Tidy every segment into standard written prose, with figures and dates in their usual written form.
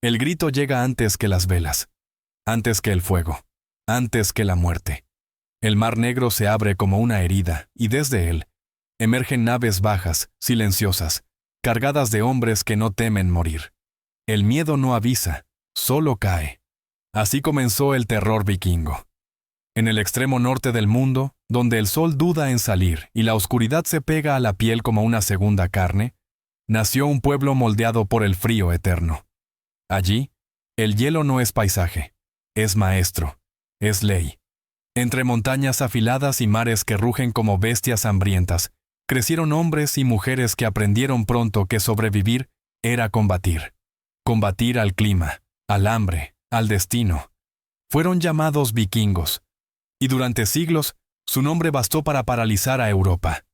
El grito llega antes que las velas, antes que el fuego, antes que la muerte. El mar negro se abre como una herida, y desde él emergen naves bajas, silenciosas, cargadas de hombres que no temen morir. El miedo no avisa, solo cae. Así comenzó el terror vikingo. En el extremo norte del mundo, donde el sol duda en salir y la oscuridad se pega a la piel como una segunda carne, nació un pueblo moldeado por el frío eterno. Allí, el hielo no es paisaje, es maestro, es ley. Entre montañas afiladas y mares que rugen como bestias hambrientas, crecieron hombres y mujeres que aprendieron pronto que sobrevivir era combatir. Combatir al clima, al hambre, al destino. Fueron llamados vikingos, y durante siglos su nombre bastó para paralizar a Europa.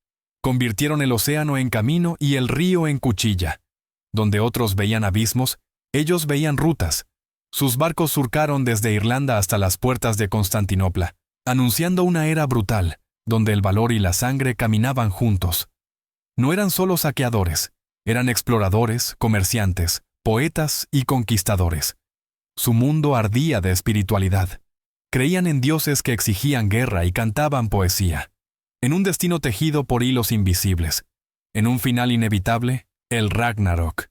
Convirtieron el océano en camino y el río en cuchilla. Donde otros veían abismos, ellos veían rutas. Sus barcos surcaron desde Irlanda hasta las puertas de Constantinopla, anunciando una era brutal, donde el valor y la sangre caminaban juntos. No eran solo saqueadores, eran exploradores, comerciantes, poetas y conquistadores. Su mundo ardía de espiritualidad. Creían en dioses que exigían guerra y cantaban poesía. En un destino tejido por hilos invisibles. En un final inevitable, el Ragnarok.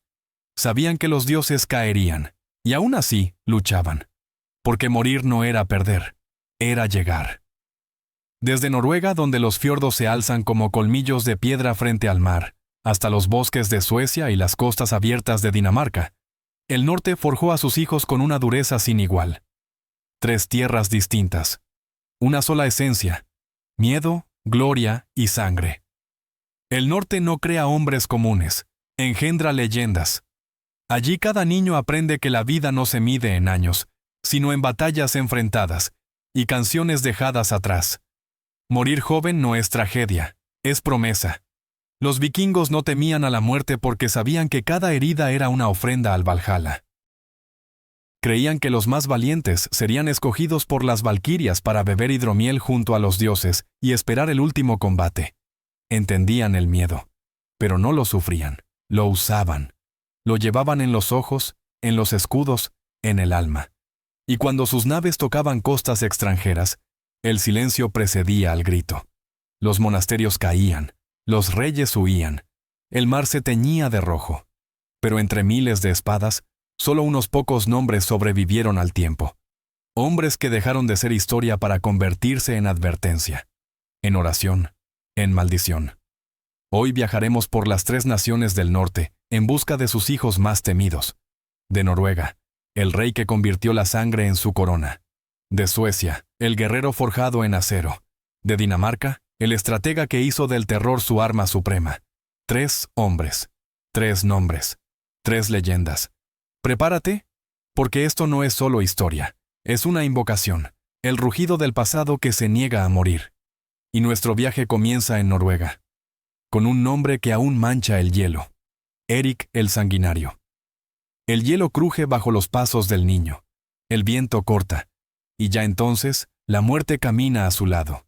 Sabían que los dioses caerían, y aún así luchaban. Porque morir no era perder, era llegar. Desde Noruega, donde los fiordos se alzan como colmillos de piedra frente al mar, hasta los bosques de Suecia y las costas abiertas de Dinamarca, el norte forjó a sus hijos con una dureza sin igual. 3 tierras distintas. Una sola esencia. Miedo, gloria y sangre. El norte no crea hombres comunes, engendra leyendas. Allí cada niño aprende que la vida no se mide en años, sino en batallas enfrentadas y canciones dejadas atrás. Morir joven no es tragedia, es promesa. Los vikingos no temían a la muerte porque sabían que cada herida era una ofrenda al Valhalla. Creían que los más valientes serían escogidos por las valquirias para beber hidromiel junto a los dioses y esperar el último combate. Entendían el miedo, pero no lo sufrían, lo usaban. Lo llevaban en los ojos, en los escudos, en el alma. Y cuando sus naves tocaban costas extranjeras, el silencio precedía al grito. Los monasterios caían, los reyes huían, el mar se teñía de rojo. Pero entre miles de espadas, solo unos pocos nombres sobrevivieron al tiempo. Hombres que dejaron de ser historia para convertirse en advertencia, en oración, en maldición. Hoy viajaremos por las 3 naciones del norte, en busca de sus hijos más temidos. De Noruega, el rey que convirtió la sangre en su corona. De Suecia, el guerrero forjado en acero. De Dinamarca, el estratega que hizo del terror su arma suprema. 3 hombres, 3 nombres, 3 leyendas. Prepárate, porque esto no es solo historia, es una invocación, el rugido del pasado que se niega a morir. Y nuestro viaje comienza en Noruega, con un nombre que aún mancha el hielo. Erik el Sanguinario. El hielo cruje bajo los pasos del niño. El viento corta. Y ya entonces, la muerte camina a su lado.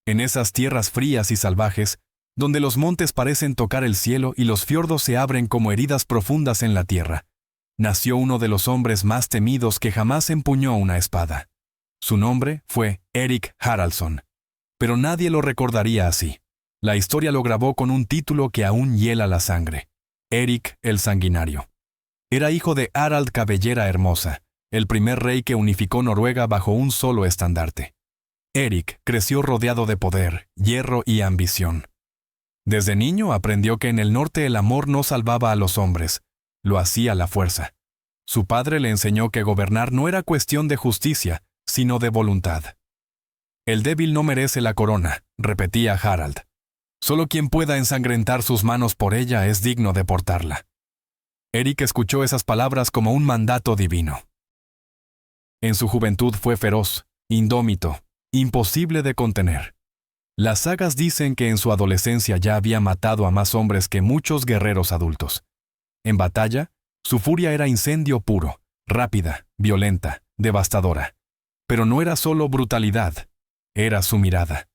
En esas tierras frías y salvajes, donde los montes parecen tocar el cielo y los fiordos se abren como heridas profundas en la tierra, nació uno de los hombres más temidos que jamás empuñó una espada. Su nombre fue Erik Haraldsson. Pero nadie lo recordaría así. La historia lo grabó con un título que aún hiela la sangre. Erik el Sanguinario. Era hijo de Harald Cabellera Hermosa, el primer rey que unificó Noruega bajo un solo estandarte. Erik creció rodeado de poder, hierro y ambición. Desde niño aprendió que en el norte el amor no salvaba a los hombres, lo hacía la fuerza. Su padre le enseñó que gobernar no era cuestión de justicia, sino de voluntad. El débil no merece la corona, repetía Harald. Solo quien pueda ensangrentar sus manos por ella es digno de portarla. Erik escuchó esas palabras como un mandato divino. En su juventud fue feroz, indómito, imposible de contener. Las sagas dicen que en su adolescencia ya había matado a más hombres que muchos guerreros adultos. En batalla, su furia era incendio puro, rápida, violenta, devastadora. Pero no era solo brutalidad, era su mirada.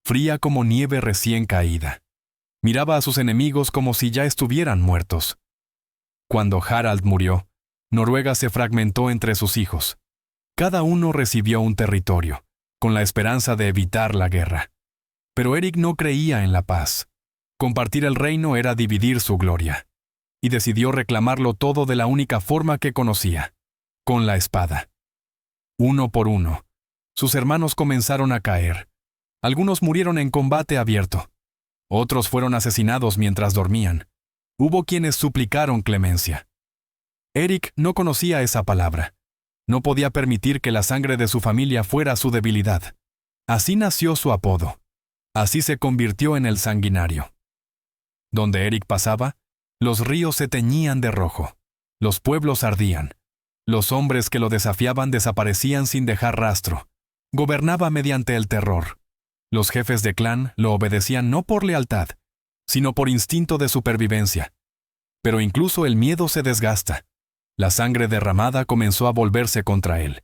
Fría como nieve recién caída. Miraba a sus enemigos como si ya estuvieran muertos. Cuando Harald murió, Noruega se fragmentó entre sus hijos. Cada uno recibió un territorio, con la esperanza de evitar la guerra. Pero Erik no creía en la paz. Compartir el reino era dividir su gloria. Y decidió reclamarlo todo de la única forma que conocía, con la espada. Uno por uno, sus hermanos comenzaron a caer. Algunos murieron en combate abierto. Otros fueron asesinados mientras dormían. Hubo quienes suplicaron clemencia. Erik no conocía esa palabra. No podía permitir que la sangre de su familia fuera su debilidad. Así nació su apodo. Así se convirtió en el sanguinario. Donde Erik pasaba, los ríos se teñían de rojo. Los pueblos ardían. Los hombres que lo desafiaban desaparecían sin dejar rastro. Gobernaba mediante el terror. Los jefes de clan lo obedecían no por lealtad, sino por instinto de supervivencia. Pero incluso el miedo se desgasta. La sangre derramada comenzó a volverse contra él.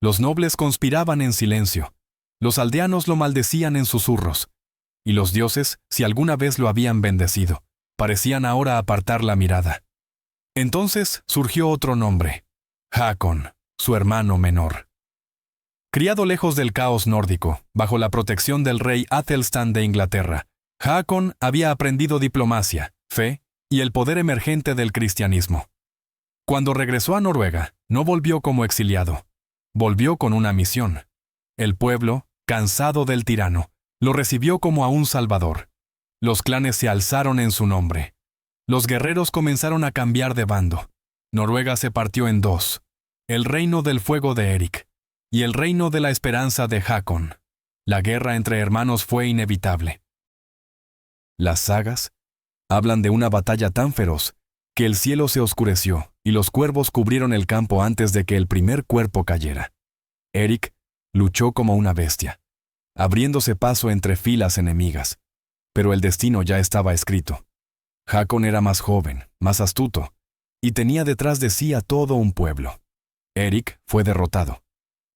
Los nobles conspiraban en silencio. Los aldeanos lo maldecían en susurros. Y los dioses, si alguna vez lo habían bendecido, parecían ahora apartar la mirada. Entonces surgió otro nombre: Hakon, su hermano menor. Criado lejos del caos nórdico, bajo la protección del rey Athelstan de Inglaterra, Hakon había aprendido diplomacia, fe y el poder emergente del cristianismo. Cuando regresó a Noruega, no volvió como exiliado. Volvió con una misión. El pueblo, cansado del tirano, lo recibió como a un salvador. Los clanes se alzaron en su nombre. Los guerreros comenzaron a cambiar de bando. Noruega se partió en dos: el reino del fuego de Erik y el reino de la esperanza de Hakon. La guerra entre hermanos fue inevitable. Las sagas hablan de una batalla tan feroz que el cielo se oscureció y los cuervos cubrieron el campo antes de que el primer cuerpo cayera. Erik luchó como una bestia, abriéndose paso entre filas enemigas, pero el destino ya estaba escrito. Hakon era más joven, más astuto, y tenía detrás de sí a todo un pueblo. Erik fue derrotado,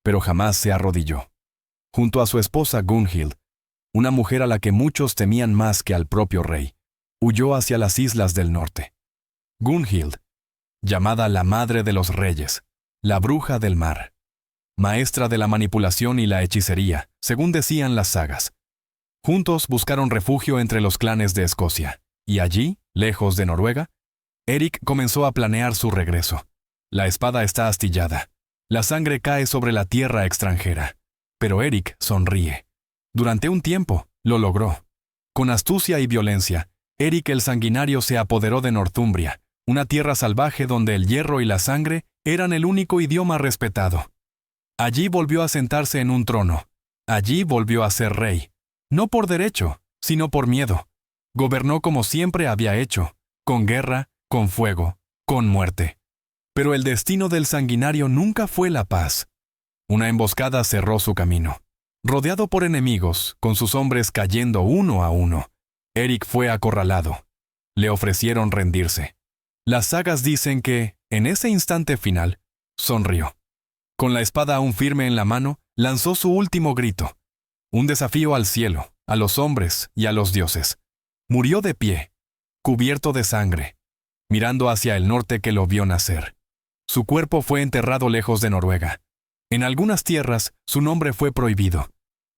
pero jamás se arrodilló. Junto a su esposa Gunhild, una mujer a la que muchos temían más que al propio rey, huyó hacia las islas del norte. Gunhild, llamada la madre de los reyes, la bruja del mar, maestra de la manipulación y la hechicería, según decían las sagas. Juntos buscaron refugio entre los clanes de Escocia, y allí, lejos de Noruega, Erik comenzó a planear su regreso. La espada está astillada. La sangre cae sobre la tierra extranjera. Pero Erik sonríe. Durante un tiempo, lo logró. Con astucia y violencia, Erik el sanguinario se apoderó de Northumbria, una tierra salvaje donde el hierro y la sangre eran el único idioma respetado. Allí volvió a sentarse en un trono. Allí volvió a ser rey. No por derecho, sino por miedo. Gobernó como siempre había hecho, con guerra, con fuego, con muerte. Pero el destino del sanguinario nunca fue la paz. Una emboscada cerró su camino. Rodeado por enemigos, con sus hombres cayendo uno a uno, Erik fue acorralado. Le ofrecieron rendirse. Las sagas dicen que, en ese instante final, sonrió. Con la espada aún firme en la mano, lanzó su último grito. Un desafío al cielo, a los hombres y a los dioses. Murió de pie, cubierto de sangre, mirando hacia el norte que lo vio nacer. Su cuerpo fue enterrado lejos de Noruega. En algunas tierras, su nombre fue prohibido.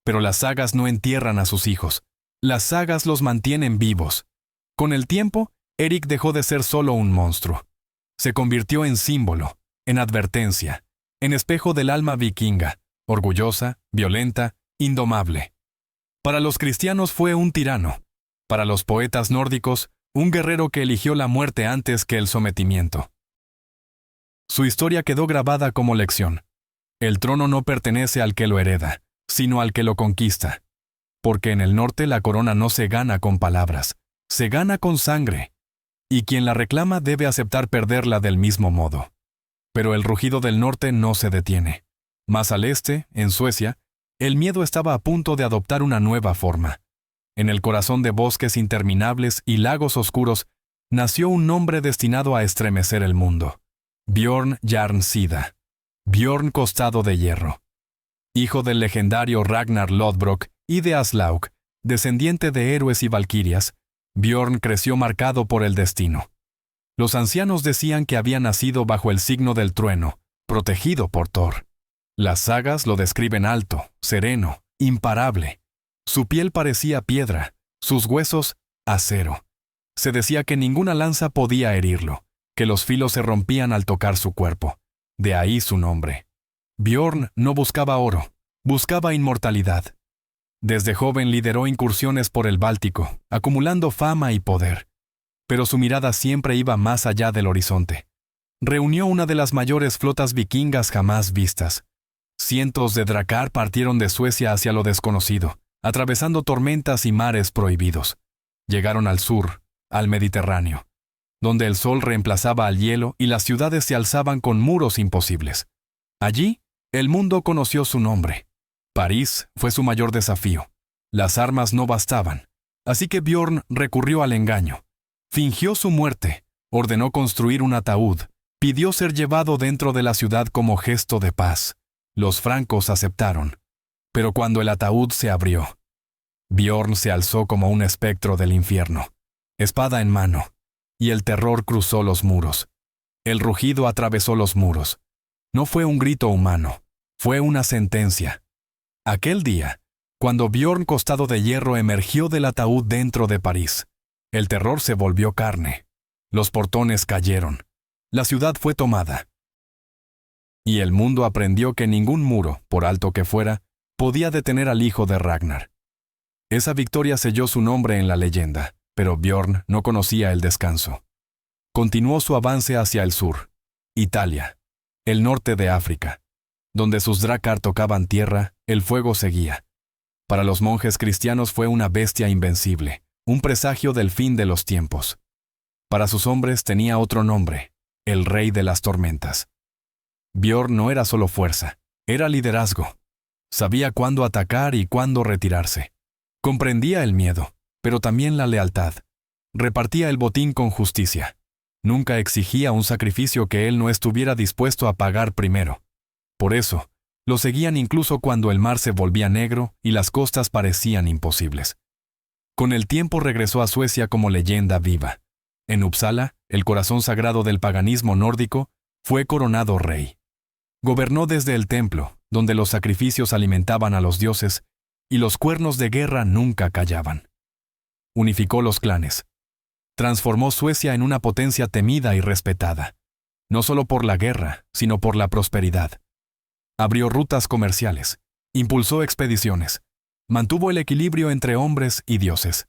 Pero las sagas no entierran a sus hijos. Las sagas los mantienen vivos. Con el tiempo, Erik dejó de ser solo un monstruo. Se convirtió en símbolo, en advertencia, en espejo del alma vikinga, orgullosa, violenta, indomable. Para los cristianos fue un tirano. Para los poetas nórdicos, un guerrero que eligió la muerte antes que el sometimiento. Su historia quedó grabada como lección. El trono no pertenece al que lo hereda, sino al que lo conquista. Porque en el norte la corona no se gana con palabras, se gana con sangre. Y quien la reclama debe aceptar perderla del mismo modo. Pero el rugido del norte no se detiene. Más al este, en Suecia, el miedo estaba a punto de adoptar una nueva forma. En el corazón de bosques interminables y lagos oscuros, nació un nombre destinado a estremecer el mundo. Bjorn Jarn Sida. Bjorn Costado de Hierro. Hijo del legendario Ragnar Lodbrok y de Aslaug, descendiente de héroes y valquirias, Bjorn creció marcado por el destino. Los ancianos decían que había nacido bajo el signo del trueno, protegido por Thor. Las sagas lo describen alto, sereno, imparable. Su piel parecía piedra, sus huesos, acero. Se decía que ninguna lanza podía herirlo, que los filos se rompían al tocar su cuerpo. De ahí su nombre. Björn no buscaba oro, buscaba inmortalidad. Desde joven lideró incursiones por el Báltico, acumulando fama y poder. Pero su mirada siempre iba más allá del horizonte. Reunió una de las mayores flotas vikingas jamás vistas. Cientos de drakkar partieron de Suecia hacia lo desconocido, atravesando tormentas y mares prohibidos. Llegaron al sur, al Mediterráneo, donde el sol reemplazaba al hielo y las ciudades se alzaban con muros imposibles. Allí, el mundo conoció su nombre. París fue su mayor desafío. Las armas no bastaban, así que Björn recurrió al engaño. Fingió su muerte, ordenó construir un ataúd, pidió ser llevado dentro de la ciudad como gesto de paz. Los francos aceptaron. Pero cuando el ataúd se abrió, Björn se alzó como un espectro del infierno, espada en mano, y el terror cruzó los muros. El rugido atravesó los muros. No fue un grito humano, fue una sentencia. Aquel día, cuando Björn costado de hierro emergió del ataúd dentro de París, el terror se volvió carne. Los portones cayeron. La ciudad fue tomada. Y el mundo aprendió que ningún muro, por alto que fuera, podía detener al hijo de Ragnar. Esa victoria selló su nombre en la leyenda, pero Björn no conocía el descanso. Continuó su avance hacia el sur, Italia, el norte de África. Donde sus drakkar tocaban tierra, el fuego seguía. Para los monjes cristianos fue una bestia invencible, un presagio del fin de los tiempos. Para sus hombres tenía otro nombre, el rey de las tormentas. Björn no era solo fuerza, era liderazgo. Sabía cuándo atacar y cuándo retirarse. Comprendía el miedo, pero también la lealtad. Repartía el botín con justicia. Nunca exigía un sacrificio que él no estuviera dispuesto a pagar primero. Por eso, lo seguían incluso cuando el mar se volvía negro y las costas parecían imposibles. Con el tiempo regresó a Suecia como leyenda viva. En Uppsala, el corazón sagrado del paganismo nórdico, fue coronado rey. Gobernó desde el templo, donde los sacrificios alimentaban a los dioses, y los cuernos de guerra nunca callaban. Unificó los clanes. Transformó Suecia en una potencia temida y respetada, no solo por la guerra, sino por la prosperidad. Abrió rutas comerciales, impulsó expediciones, mantuvo el equilibrio entre hombres y dioses.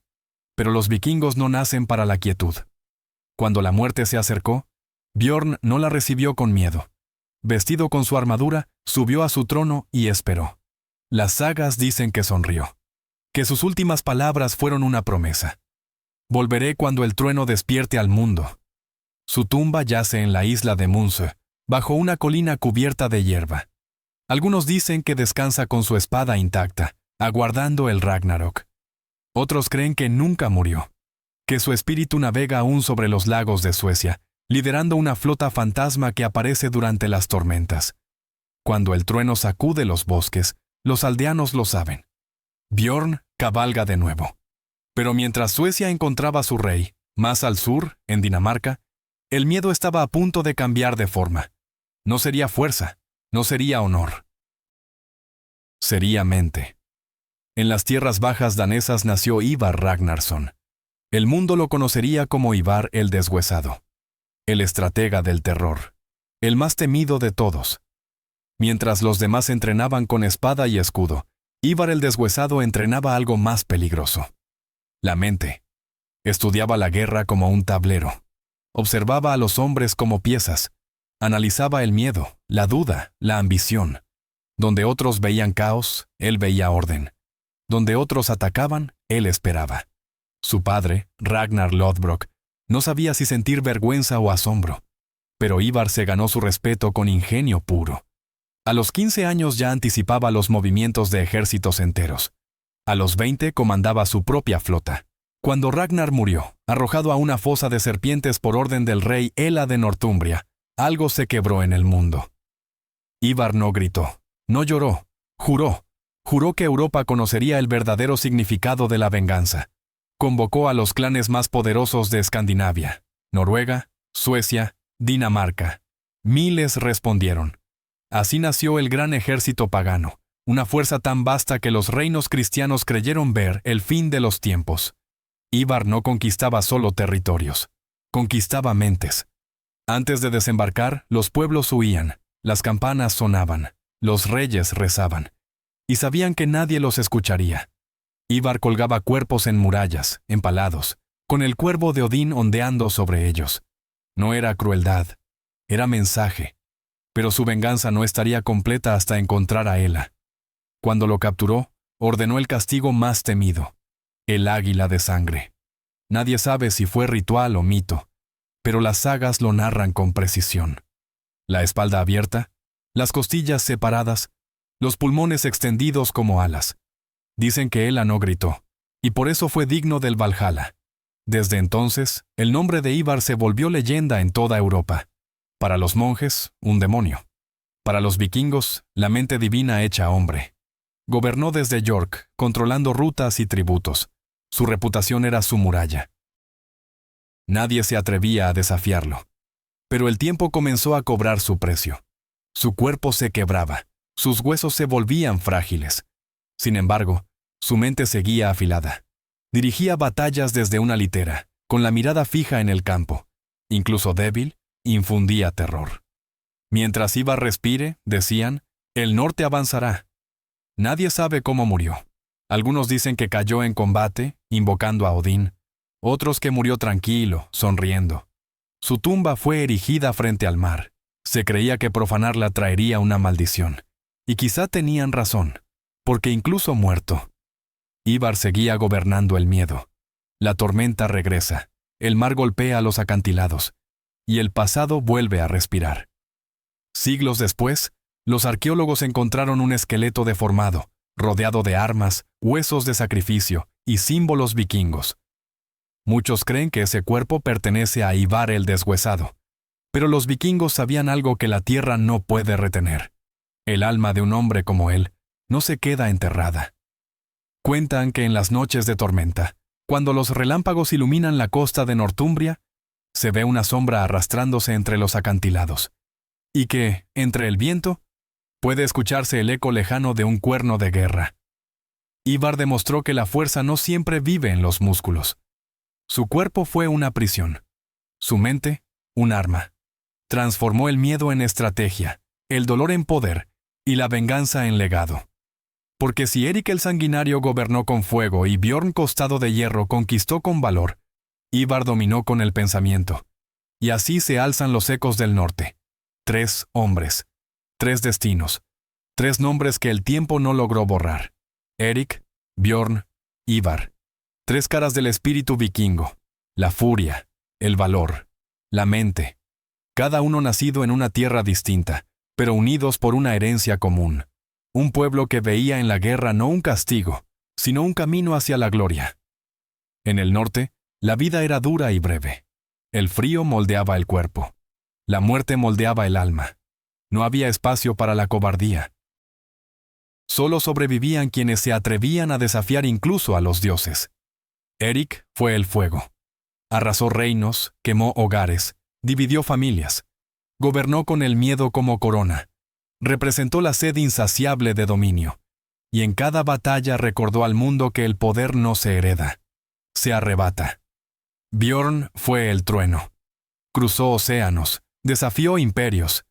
Pero los vikingos no nacen para la quietud. Cuando la muerte se acercó, Björn no la recibió con miedo. Vestido con su armadura, subió a su trono y esperó. Las sagas dicen que sonrió, que sus últimas palabras fueron una promesa. Volveré cuando el trueno despierte al mundo. Su tumba yace en la isla de Munse, bajo una colina cubierta de hierba. Algunos dicen que descansa con su espada intacta, aguardando el Ragnarok. Otros creen que nunca murió, que su espíritu navega aún sobre los lagos de Suecia, liderando una flota fantasma que aparece durante las tormentas. Cuando el trueno sacude los bosques, los aldeanos lo saben. Björn cabalga de nuevo. Pero mientras Suecia encontraba a su rey, más al sur, en Dinamarca, el miedo estaba a punto de cambiar de forma. No sería fuerza, no sería honor. Sería mente. En las tierras bajas danesas nació Ivar Ragnarsson. El mundo lo conocería como Ivar el Deshuesado, el estratega del terror, el más temido de todos. Mientras los demás entrenaban con espada y escudo, Ivar el Deshuesado entrenaba algo más peligroso. La mente. Estudiaba la guerra como un tablero. Observaba a los hombres como piezas. Analizaba el miedo, la duda, la ambición. Donde otros veían caos, él veía orden. Donde otros atacaban, él esperaba. Su padre, Ragnar Lodbrok, no sabía si sentir vergüenza o asombro. Pero Ivar se ganó su respeto con ingenio puro. A los 15 años ya anticipaba los movimientos de ejércitos enteros. A los 20 comandaba su propia flota. Cuando Ragnar murió, arrojado a una fosa de serpientes por orden del rey Ela de Northumbria, algo se quebró en el mundo. Ivar no gritó, no lloró, juró. Juró que Europa conocería el verdadero significado de la venganza. Convocó a los clanes más poderosos de Escandinavia, Noruega, Suecia, Dinamarca. Miles respondieron. Así nació el gran ejército pagano, una fuerza tan vasta que los reinos cristianos creyeron ver el fin de los tiempos. Ivar no conquistaba solo territorios, conquistaba mentes. Antes de desembarcar, los pueblos huían, las campanas sonaban, los reyes rezaban, y sabían que nadie los escucharía. Ivar colgaba cuerpos en murallas, empalados, con el cuervo de Odín ondeando sobre ellos. No era crueldad, era mensaje. Pero su venganza no estaría completa hasta encontrar a Hela. Cuando lo capturó, ordenó el castigo más temido, el águila de sangre. Nadie sabe si fue ritual o mito, pero las sagas lo narran con precisión. La espalda abierta, las costillas separadas, los pulmones extendidos como alas. Dicen que Hela no gritó, y por eso fue digno del Valhalla. Desde entonces, el nombre de Ivar se volvió leyenda en toda Europa. Para los monjes, un demonio. Para los vikingos, la mente divina hecha hombre. Gobernó desde York, controlando rutas y tributos. Su reputación era su muralla. Nadie se atrevía a desafiarlo. Pero el tiempo comenzó a cobrar su precio. Su cuerpo se quebraba, sus huesos se volvían frágiles. Sin embargo, su mente seguía afilada. Dirigía batallas desde una litera, con la mirada fija en el campo. Incluso débil, infundía terror. Mientras Ivar respire, decían, el norte avanzará. Nadie sabe cómo murió. Algunos dicen que cayó en combate, invocando a Odín. Otros que murió tranquilo, sonriendo. Su tumba fue erigida frente al mar. Se creía que profanarla traería una maldición. Y quizá tenían razón, porque incluso muerto, Ivar seguía gobernando el miedo. La tormenta regresa, el mar golpea los acantilados, y el pasado vuelve a respirar. Siglos después, los arqueólogos encontraron un esqueleto deformado, rodeado de armas, huesos de sacrificio y símbolos vikingos. Muchos creen que ese cuerpo pertenece a Ivar el Deshuesado, pero los vikingos sabían algo que la tierra no puede retener. El alma de un hombre como él no se queda enterrada. Cuentan que en las noches de tormenta, cuando los relámpagos iluminan la costa de Northumbria, se ve una sombra arrastrándose entre los acantilados, y que, entre el viento, puede escucharse el eco lejano de un cuerno de guerra. Ivar demostró que la fuerza no siempre vive en los músculos. Su cuerpo fue una prisión, su mente, un arma. Transformó el miedo en estrategia, el dolor en poder y la venganza en legado. Porque si Eric el Sanguinario gobernó con fuego y Bjorn Costado de Hierro conquistó con valor, Ivar dominó con el pensamiento. Y así se alzan los ecos del norte. 3 hombres, 3 destinos, 3 nombres que el tiempo no logró borrar. Eric, Bjorn, Ivar. 3 caras del espíritu vikingo. La furia, el valor, la mente. Cada uno nacido en una tierra distinta, pero unidos por una herencia común. Un pueblo que veía en la guerra no un castigo, sino un camino hacia la gloria. En el norte, la vida era dura y breve. El frío moldeaba el cuerpo. La muerte moldeaba el alma. No había espacio para la cobardía. Solo sobrevivían quienes se atrevían a desafiar incluso a los dioses. Eric fue el fuego. Arrasó reinos, quemó hogares, dividió familias. Gobernó con el miedo como corona. Representó la sed insaciable de dominio. Y en cada batalla recordó al mundo que el poder no se hereda, se arrebata. Bjorn fue el trueno. Cruzó océanos, desafió imperios.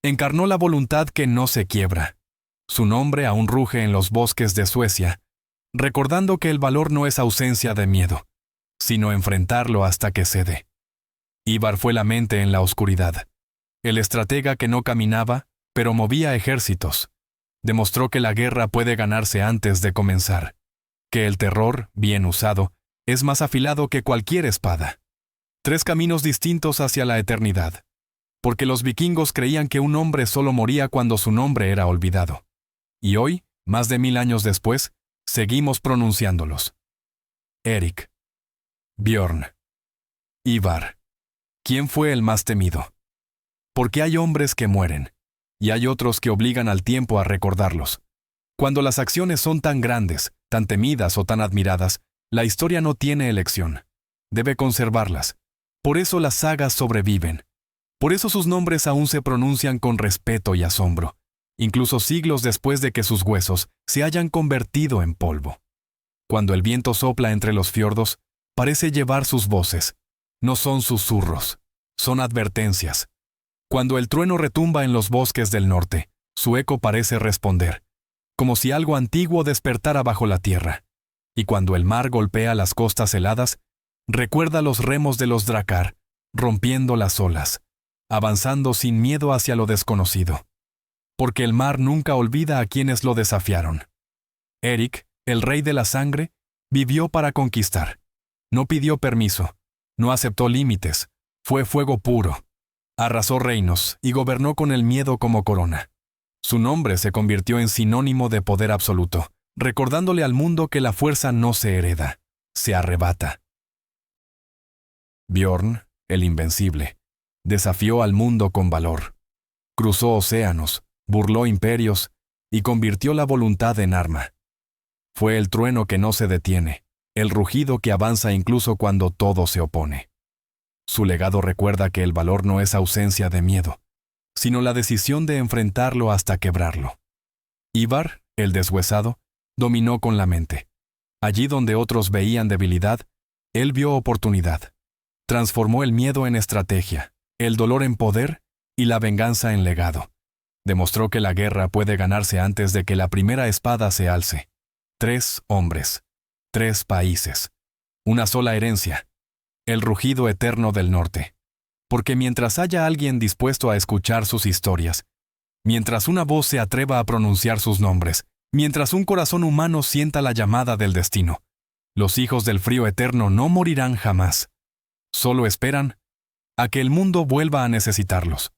Encarnó la voluntad que no se quiebra. Su nombre aún ruge en los bosques de Suecia, recordando que el valor no es ausencia de miedo, sino enfrentarlo hasta que cede. Ivar fue la mente en la oscuridad. El estratega que no caminaba, pero movía ejércitos. Demostró que la guerra puede ganarse antes de comenzar, que el terror, bien usado, es más afilado que cualquier espada. 3 caminos distintos hacia la eternidad, porque los vikingos creían que un hombre solo moría cuando su nombre era olvidado. Y hoy, más de 1000 años después, seguimos pronunciándolos. Eric, Bjorn, Ivar. ¿Quién fue el más temido? Porque hay hombres que mueren, y hay otros que obligan al tiempo a recordarlos. Cuando las acciones son tan grandes, tan temidas o tan admiradas, la historia no tiene elección. Debe conservarlas, Por eso las sagas sobreviven. Por eso sus nombres aún se pronuncian con respeto y asombro, incluso siglos después de que sus huesos se hayan convertido en polvo. Cuando el viento sopla entre los fiordos, parece llevar sus voces. No son susurros, son advertencias. Cuando el trueno retumba en los bosques del norte, su eco parece responder, como si algo antiguo despertara bajo la tierra. Y cuando el mar golpea las costas heladas, recuerda los remos de los dracar, rompiendo las olas, avanzando sin miedo hacia lo desconocido. Porque el mar nunca olvida a quienes lo desafiaron. Eric, el rey de la sangre, vivió para conquistar. No pidió permiso, no aceptó límites, fue fuego puro. Arrasó reinos y gobernó con el miedo como corona. Su nombre se convirtió en sinónimo de poder absoluto, recordándole al mundo que la fuerza no se hereda, se arrebata. Bjorn, el invencible, desafió al mundo con valor. Cruzó océanos, burló imperios y convirtió la voluntad en arma. Fue el trueno que no se detiene, el rugido que avanza incluso cuando todo se opone. Su legado recuerda que el valor no es ausencia de miedo, sino la decisión de enfrentarlo hasta quebrarlo. Ivar, el deshuesado, dominó con la mente. Allí donde otros veían debilidad, él vio oportunidad. Transformó el miedo en estrategia, el dolor en poder y la venganza en legado. Demostró que la guerra puede ganarse antes de que la primera espada se alce. 3 hombres, 3 países, una sola herencia, el rugido eterno del norte. Porque mientras haya alguien dispuesto a escuchar sus historias, mientras una voz se atreva a pronunciar sus nombres, mientras un corazón humano sienta la llamada del destino, los hijos del frío eterno no morirán jamás. Solo esperan a que el mundo vuelva a necesitarlos.